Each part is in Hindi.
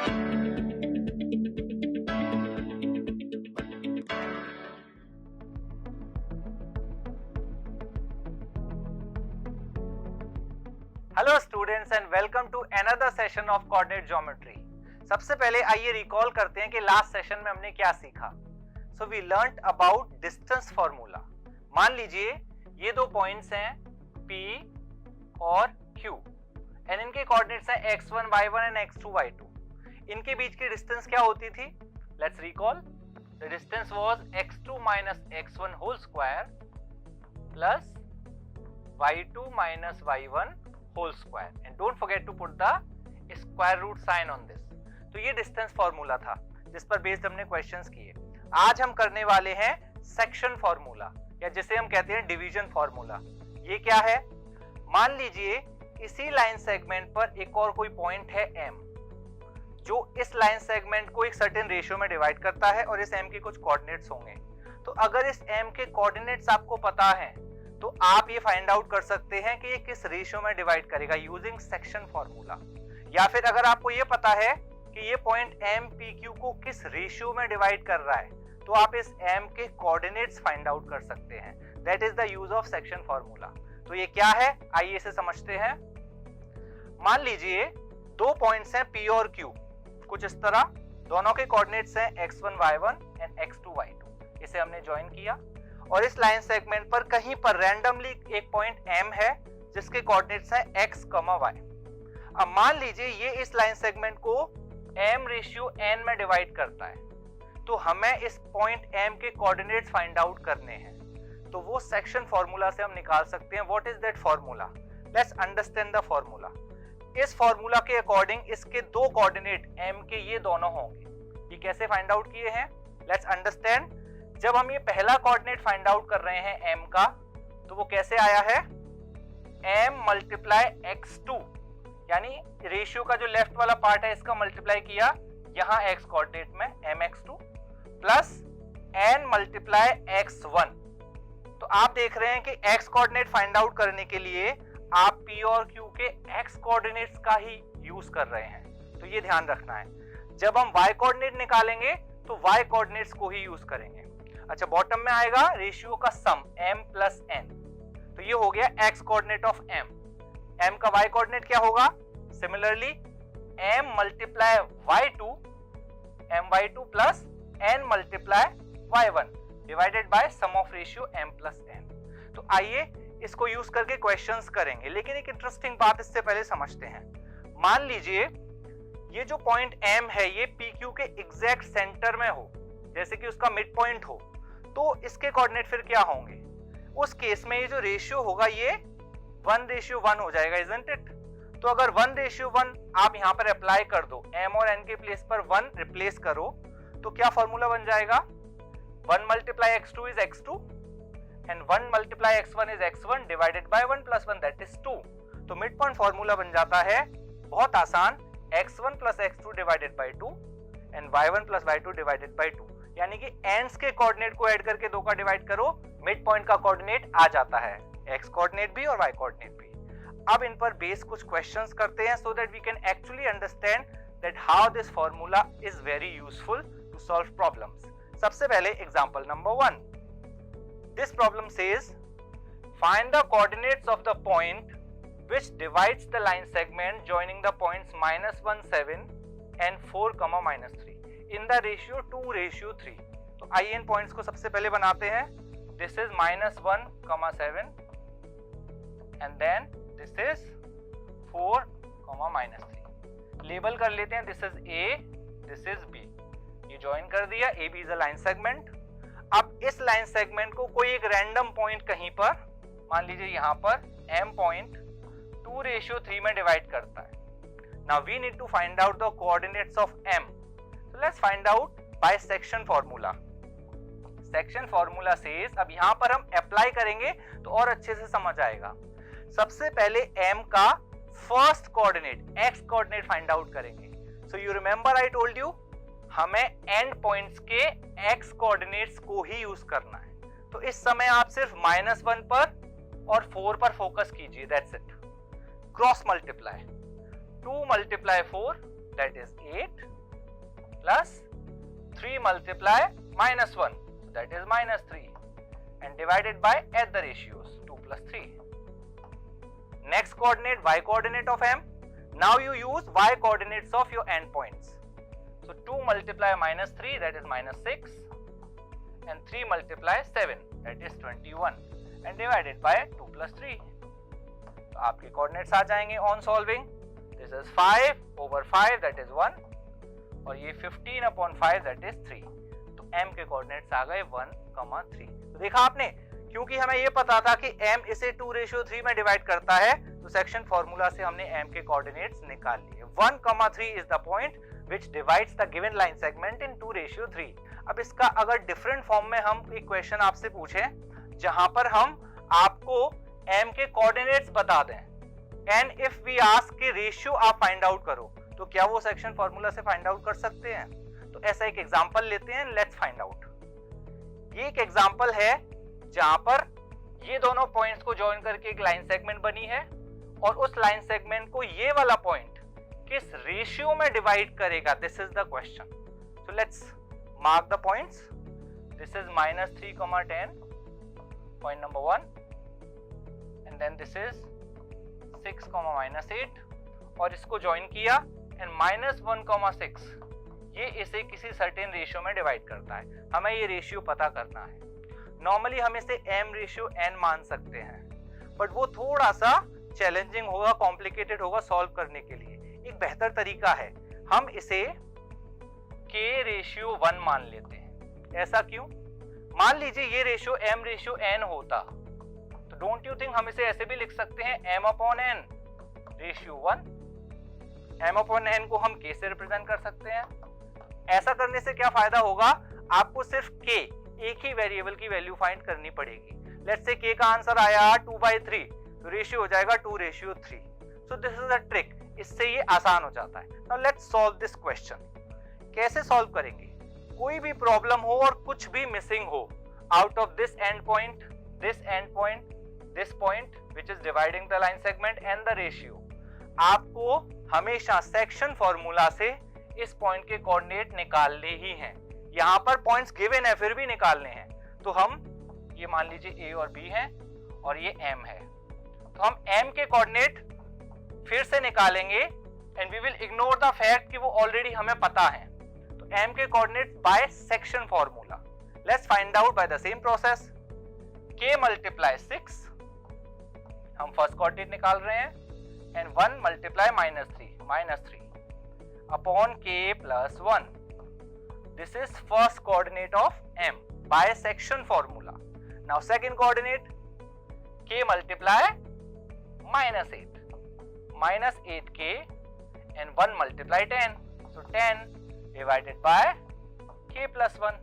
Hello students and welcome to another session of coordinate geometry. सबसे पहले आइए रिकॉल करते हैं कि लास्ट सेशन में हमने क्या सीखा। So we learned about distance formula. मान लीजिए ये दो पॉइंट्स हैं P और Q एंड इनके कोऑर्डिनेट्स हैं x1 y1 and x2 y2। इनके बीच की डिस्टेंस क्या होती थी? Let's recall. The distance was x2 minus x1 whole square plus y2 minus y1 whole square and don't forget to put the square root sign on this। तो ये डिस्टेंस फॉर्मूला था जिस पर बेस्ड हमने क्वेश्चंस किए। आज हम करने वाले हैं सेक्शन फॉर्मूला या जिसे हम कहते हैं डिवीजन फॉर्मूला। ये क्या है? मान लीजिए इसी लाइन सेगमेंट पर एक और कोई पॉइंट है M जो इस लाइन सेगमेंट को एक सर्टेन रेशियो में डिवाइड करता है और इस M के कुछ कोऑर्डिनेट्स होंगे। तो अगर इस M के कोऑर्डिनेट्स आपको पता है तो आप ये फाइंड आउट कर सकते हैं कि ये किस रेशियो में डिवाइड करेगा यूजिंग सेक्शन फॉर्मूला। या फिर अगर आपको ये पता है कि ये पॉइंट M P Q को किस रेशियो में डिवाइड कर रहा है तो आप इस M के कोऑर्डिनेट्स फाइंड आउट कर सकते हैं। That is the use of section formula. तो ये क्या है, आइए इसे समझते हैं। मान लीजिए दो पॉइंट्स हैं P और Q कुछ इस तरह, दोनों के कोऑर्डिनेट्स हैं x1 y1 and x2 y2। इसे हमने ज्वाइन किया और इस लाइन सेगमेंट पर कहीं पर रैंडमली एक पॉइंट M है जिसके कोऑर्डिनेट्स हैं x, y। अब मान लीजिए ये इस लाइन सेगमेंट को M रेशियो n में डिवाइड करता है तो हमें इस पॉइंट M के कोऑर्डिनेट्स फाइंड आउट करने हैं। तो वो सेक्शन फॉर्मूला से हम निकाल सकते हैं। What is that formula? Let's understand the formula. इस फॉर्मूला के अकॉर्डिंग इसके दो कोऑर्डिनेट M के ये दोनों होंगे। ये कैसे फाइंड आउट किए हैं? Let's understand. जब हम ये पहला कोऑर्डिनेट फाइंड आउट कर रहे हैं M का तो वो कैसे आया है? M मल्टीप्लाई x2, यानी रेशियो का जो लेफ्ट वाला पार्ट है इसका मल्टीप्लाई किया यहाँ x कोऑर्डिनेट में mx2 plus n multiply x1। तो आप देख रहे हैं कि x कोऑर्डिनेट फाइंड आउट करने के लिए आप P और Q के x कोऑर्डिनेट्स का ही यूज कर रहे हैं। तो ये ध्यान रखना है। जब हम y कोऑर्डिनेट निकालेंगे तो y कोऑर्डिनेट्स को ही यूज करेंगे। अच्छा, बॉटम में आएगा रेशियो का सम m प्लस n। तो ये हो गया x coordinate of m। m का y कोऑर्डिनेट क्या होगा? Similarly m multiply y2 my2 plus n multiply y1 divided by sum of ratio m plus n। तो आइए इसको यूज करके क्वेश्चंस करेंगे, लेकिन एक इंटरेस्टिंग बात इससे पहले समझते हैं। मान लीजिए ये जो पॉइंट m है ये PQ के एग्जैक्ट सेंटर में हो, जैसे कि उसका मिड पॉइंट हो, तो इसके कोऑर्डिनेट फिर क्या होंगे? उस केस में ये जो रेशियो होगा ये 1:1 हो जाएगा, इजंट इट? तो अगर 1:1 आप यहाँ पर अप्लाई कर दो, m और n के प्लेस पर 1 रिप्लेस करो, तो क्या फॉर्मूला बन जाएगा? 1 multiply x2 is x2 and 1 multiply x1 is x1 divided by 1 plus 1 that is 2। तो मिड पॉइंट फॉर्मूला बन जाता है बहुत आसान, x1 plus x2 divided by 2 and y1 plus y2 divided by 2। यानी कि एंड्स के कोऑर्डिनेट को ऐड करके दो का डिवाइड करो, मिड पॉइंट का कोऑर्डिनेट आ जाता है, x कोऑर्डिनेट भी और y कोऑर्डिनेट भी। अब इन पर बेस कुछ क्वेश्चंस करते हैं so that we can actually understand that how this formula is very useful to solve problems. सबसे पहले example number 1। This problem says find the coordinates of the point which divides the line segment joining the points -1, 7 and 4, -3 in the ratio 2:3। तो आइए इन पॉइंट्स को सबसे पहले बनाते हैं। This is -1, 7 and then this is 4, -3। Label कर लेते हैं, this is A, this is B। ये ज्वाइन कर दिया, AB is a line segment. अब इस लाइन सेगमेंट को कोई एक रैंडम पॉइंट कहीं पर, मान लीजिए यहाँ पर M पॉइंट 2:3 में डिवाइड करता है। Now we need to find out the coordinates of M. So let's find out by section formula. Section formula says, अब यहाँ पर हम अप्लाई करेंगे तो और अच्छे से समझ आएगा। सबसे पहले M का first coordinate X coordinate find out करेंगे। So you remember I told you, हमें एंड पॉइंट्स के X कोऑर्डिनेट्स को ही यूज करना है। तो इस समय आप सिर्फ -1 पर और 4 पर फोकस कीजिए, that's it. Cross multiply, 2 × 4 that is 8 plus 3 multiply minus 1, so that is minus 3, and divided by at the ratios 2 plus 3. Next coordinate, y coordinate of m. Now you use y coordinates of your endpoints. So 2 multiply minus 3, that is minus 6, and 3 multiply 7, that is 21, and divided by 2 plus 3. तो आपके coordinates आ जाएंगे on solving. This is 5 over 5, that is 1, और ये 15 upon 5, that is 3. तो m के coordinates आ गए 1, 3. तो देखा आपने, क्योंकि हमें ये पता था कि m इसे 2:3 में डिवाइड करता है, तो सेक्शन फॉर्मूला से हमने m के कोऑर्डिनेट्स निकाल लिए. 1, 3 is the point which divides the given line segment in 2:3. अब इसका अगर डिफरेंट फॉर्म में हम एक क्वेश्चन आपसे पूछें जहां पर हम आपको m के कोऑर्डिनेट्स बता दें, एंड इफ वी आस्क कि रेशियो आप फाइंड आउट करो, तो क्या वो सेक्शन फॉर्मूला से फाइंड आउट कर सकते हैं? तो ऐसा एक एग्जांपल लेते हैं, लेट्स फाइंड आउट. ये एक एग्जांपल है जहां पर ये दोनों पॉइंट्स को ज्वाइन करके एक लाइन सेगमेंट बनी है, और उस लाइन सेगमेंट को ये वाला पॉइंट किस रेशियो में डिवाइड करेगा, this is the question. So let's mark the points. This is -3, 10, point number 1, and then this is 6, -8, और इसको ज्वाइन किया, एंड -1, 6 ये इसे किसी सर्टेन रेशियो में डिवाइड करता है. हमें ये रेशियो पता करना है. नॉर्मली हम इसे m रेशियो n मान सकते हैं, बट वो थोड़ा सा चैलेंजिंग होगा, कॉम्प्लिकेटेड होगा सॉल्व करने के लिए. एक बेहतर तरीका है, हम इसे k रेशियो 1 मान लेते हैं. ऐसा क्यों? मान लीजिए ये रेशियो m रेशियो n होता, तो डोंट यू थिंक हम इसे ऐसे भी लिख सकते हैं m upon n ratio 1. m upon n को हम k से रिप्रेजेंट कर सकते हैं. ऐसा करने से क्या फायदा होगा, आपको सिर्फ k, एक ही वेरिएबल की वैल्यू फाइंड करनी पड़ेगी. लेट्स से k का आंसर आया 2/3, तो रेशियो हो जाएगा 2:3. So this is a trick, इससे ये आसान हो जाता है. Now let's solve this question. कैसे सॉल्व करेंगे? कोई भी प्रॉब्लम हो और कुछ भी मिसिंग हो out of this and point, this and point, this point which is dividing the line segment and the ratio, आपको हमेशा सेक्शन फॉर्मूला से इस पॉइंट के कोऑर्डिनेट निकालने ही हैं. यहाँ पर पॉइंट्स गिवन है, फिर भी निकालने हैं. तो हम ये मान लीजिए a और b है, और ये m है, तो हम m के कोऑर्डिनेट फिर से निकालेंगे, and we will ignore the fact कि वो ऑलरेडी हमें पता है. तो m के coordinate by section formula. Let's find out by the same process. k multiply 6, हम फर्स्ट कोऑर्डिनेट निकाल रहे हैं, and 1 multiply -3 upon k plus 1. This is first coordinate of m by section formula. Now second coordinate k multiply -8k and 1 multiply 10, so 10 divided by k plus 1.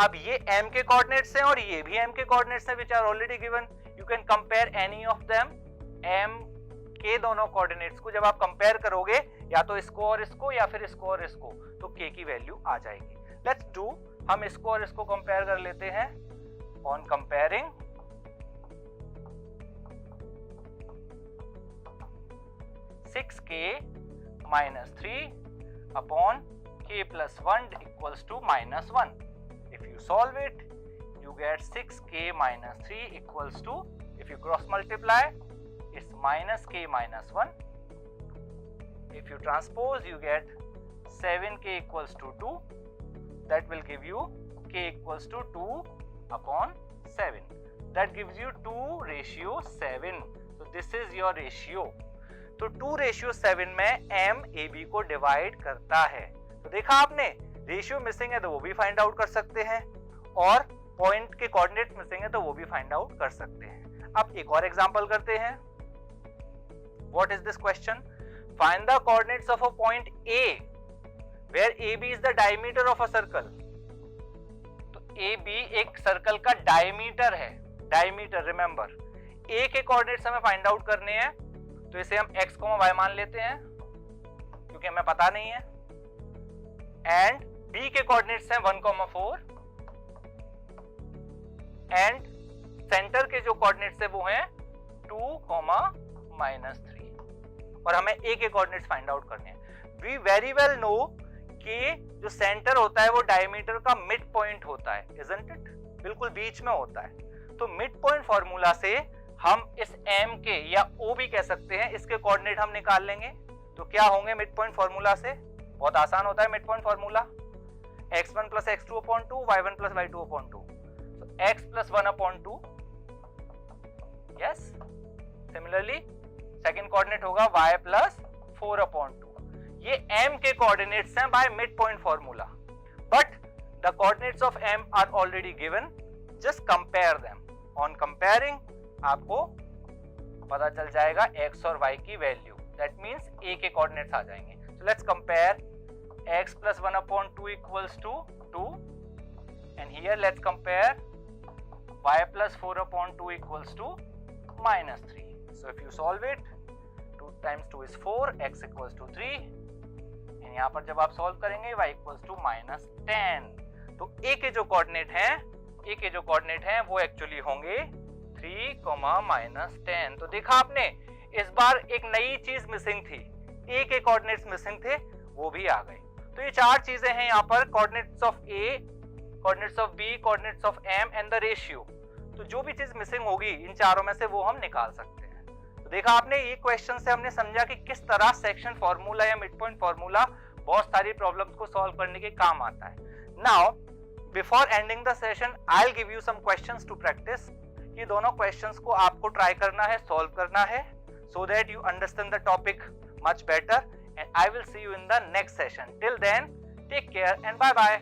अब ये m के कोऑर्डिनेट्स हैं और ये भी m के कोऑर्डिनेट्स हैं which are already given. You can compare any of them. m के दोनों कोऑर्डिनेट्स को जब आप कंपेयर करोगे, या तो इसको और इसको या फिर इसको और इसको, तो k की वैल्यू आ जाएगी. लेट्स डू, हम इसको और इसको कंपेयर कर लेते हैं. On comparing, k minus 3 upon k plus 1 equals to -1. If you solve it, you get 6k minus 3 equals to, if you cross multiply, it's minus k minus 1. If you transpose, you get 7k equals to 2. That will give you k equals to 2 upon 7. That gives you 2:7. So this is your ratio. तो 2:7 में m ab को डिवाइड करता है. तो देखा आपने, रेशियो मिसिंग है तो वो भी फाइंड आउट कर सकते हैं, और पॉइंट के कोऑर्डिनेट्स मिसिंग है तो वो भी फाइंड आउट कर सकते हैं. अब एक और एग्जांपल करते हैं. What is this question? Find the coordinates of a point a where ab is the diameter of a circle. तो ab एक सर्कल का डायमीटर है. डायमीटर, रिमेंबर, a के कोऑर्डिनेट्स हमें फाइंड आउट करने हैं, तो इसे हम x, y मान लेते हैं क्योंकि हमें पता नहीं है. एंड b के कोऑर्डिनेट्स हैं 1, 4, एंड सेंटर के जो कोऑर्डिनेट्स है वो हैं 2, -3, और हमें a के कोऑर्डिनेट्स फाइंड आउट करने हैं. वी वेरी वेल नो कि जो सेंटर होता है वो डायमीटर का मिड पॉइंट होता है, इजंट इट? बिल्कुल बीच में होता है। तो मिड पॉइंट फॉर्मूला से हम इस m के या o भी कह सकते हैं, इसके कोऑर्डिनेट हम निकाल लेंगे। तो क्या होंगे मिड पॉइंट फॉर्मूला से? बहुत आसान होता है mid point formula, x1 plus x2 upon 2, y1 plus y2 upon 2. So x plus 1 upon 2. Yes. Similarly, second coordinate होगा y plus 4 upon 2. ये m के coordinates हैं by midpoint formula. But the coordinates of m are already given. Just compare them. On comparing, आपको पता चल जाएगा x और y की वैल्यू. That means a के coordinates आ जाएंगे. So let's compare. X plus 1 upon 2 equals to 2, and here let's compare y plus 4 upon 2 equals to minus 3. So if you solve it, 2 times 2 is 4, x equals to 3, and यहाँ पर जब आप solve करेंगे y equals to minus 10. तो a के जो coordinate हैं वो actually होंगे 3, minus 10. तो देखा आपने, इस बार एक नई चीज मिसिंग थी, a के coordinates मिसिंग थे, वो भी आ गए। तो ये चार चीजें हैं यहाँ पर, coordinates of A, coordinates of B, coordinates of M and the ratio. तो जो भी चीज मिसिंग होगी इन चारों में से वो हम निकाल सकते हैं। तो देखा आपने, ये क्वेश्चन से हमने समझा कि किस तरह सेक्शन फॉर्मूला या मिड पॉइंट फॉर्मूला बहुत सारी प्रॉब्लम्स को सॉल्व करने के काम आता है। Now before ending the session I will give you some questions to practice. ये दोनों क्वेश्चंस को आपको ट्राई करना है, सॉल्व करना है, so that you understand the topic much better, and I will see you in the next session. Till then, take care and bye bye.